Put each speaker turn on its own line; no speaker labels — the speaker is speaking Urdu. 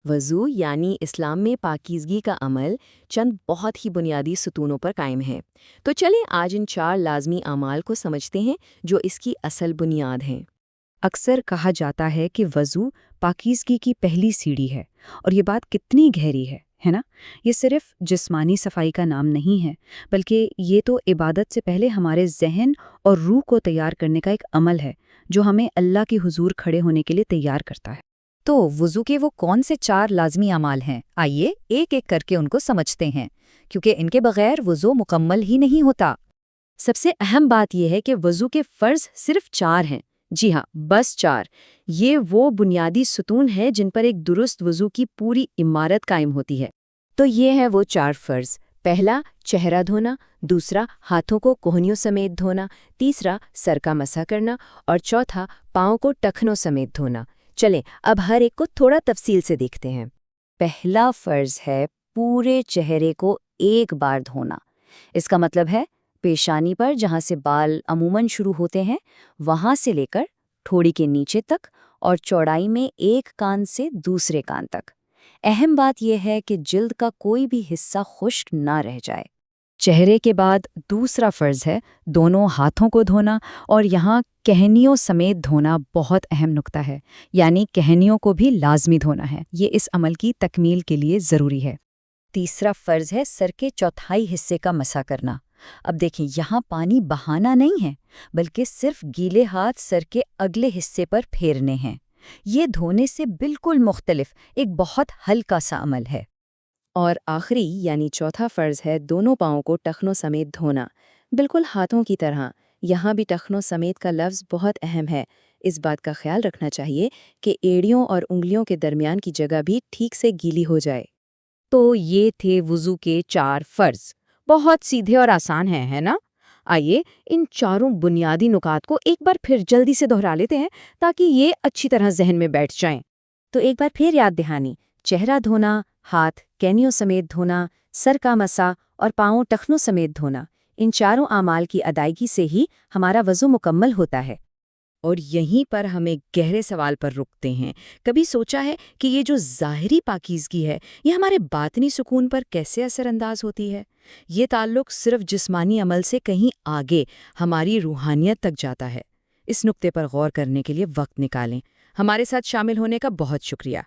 وضو یعنی اسلام میں پاکیزگی کا عمل چند بہت ہی بنیادی ستونوں پر قائم ہے۔ تو چلیں آج ان 4 لازمی اعمال کو سمجھتے ہیں جو اس کی اصل بنیاد ہیں۔
اکثر کہا جاتا ہے کہ وضو پاکیزگی کی پہلی سیڑھی ہے، اور یہ بات کتنی گہری ہے نا؟ یہ صرف جسمانی صفائی کا نام نہیں ہے، بلکہ یہ تو عبادت سے پہلے ہمارے ذہن اور روح کو تیار کرنے کا ایک عمل ہے جو ہمیں اللہ کے حضور کھڑے ہونے کے لیے تیار کرتا ہے۔
تو وضو کے وہ کون سے 4 لازمی اعمال ہیں؟ آئیے ایک ایک کر کے ان کو سمجھتے ہیں، کیونکہ ان کے بغیر وضو مکمل ہی نہیں ہوتا۔
سب سے اہم بات یہ ہے کہ وضو کے فرض صرف 4 ہیں۔ جی ہاں، بس 4۔ یہ وہ بنیادی ستون ہے جن پر ایک درست وضو کی پوری عمارت قائم ہوتی ہے۔ تو یہ ہے وہ 4 فرض۔ پہلا، چہرہ دھونا۔ دوسرا، ہاتھوں کو کوہنیوں سمیت دھونا۔ تیسرا، سر کا مسح کرنا۔ اور چوتھا، پاؤں کو ٹخنوں سمیت دھونا۔ چلیں اب ہر ایک کو تھوڑا تفصیل سے دیکھتے ہیں۔
پہلا فرض ہے پورے چہرے کو ایک بار دھونا۔ اس کا مطلب ہے پیشانی پر جہاں سے بال عموماً شروع ہوتے ہیں، وہاں سے لے کر ٹھوڑی کے نیچے تک، اور چوڑائی میں ایک کان سے دوسرے کان تک۔ اہم بات یہ ہے کہ جلد کا کوئی بھی حصہ خشک نہ رہ جائے۔ چہرے کے بعد دوسرا فرض ہے دونوں ہاتھوں کو دھونا، اور یہاں کہنیوں سمیت دھونا بہت اہم نکتہ ہے، یعنی کہنیوں کو بھی لازمی دھونا ہے۔ یہ اس عمل کی تکمیل کے لیے ضروری ہے۔ تیسرا فرض ہے سر کے چوتھائی حصے کا مسح کرنا۔ اب دیکھیں، یہاں پانی بہانا نہیں ہے، بلکہ صرف گیلے ہاتھ سر کے اگلے حصے پر پھیرنے ہیں۔ یہ دھونے سے بالکل مختلف ایک بہت ہلکا سا عمل ہے۔
اور آخری یعنی چوتھا فرض ہے دونوں پاؤں کو ٹخنوں سمیت دھونا، بالکل ہاتھوں کی طرح۔ یہاں بھی ٹخنوں سمیت کا لفظ بہت اہم ہے۔ اس بات کا خیال رکھنا چاہیے کہ ایڑیوں اور انگلیوں کے درمیان کی جگہ بھی ٹھیک سے گیلی ہو جائے۔
تو یہ تھے وضو کے 4 فرض، بہت سیدھے اور آسان ہیں، ہے نا؟ آئیے ان چاروں بنیادی نکات کو ایک بار پھر جلدی سے دہرا لیتے ہیں تاکہ یہ اچھی طرح ذہن میں بیٹھ جائیں۔
تو ایک بار پھر یاد دہانی: چہرہ دھونا، ہاتھ کینیوں سمیت دھونا، سر کا مسح اور پاؤں ٹخنوں سمیت دھونا۔ ان چاروں اعمال کی ادائیگی سے ہی ہمارا وضو مکمل ہوتا ہے۔
اور یہیں پر ہم ایک گہرے سوال پر رکتے ہیں۔ کبھی سوچا ہے کہ یہ جو ظاہری پاکیزگی ہے، یہ ہمارے باطنی سکون پر کیسے اثر انداز ہوتی ہے؟ یہ تعلق صرف جسمانی عمل سے کہیں آگے ہماری روحانیت تک جاتا ہے۔ اس نقطے پر غور کرنے کے لیے وقت نکالیں۔ ہمارے ساتھ شامل ہونے کا بہت شکریہ۔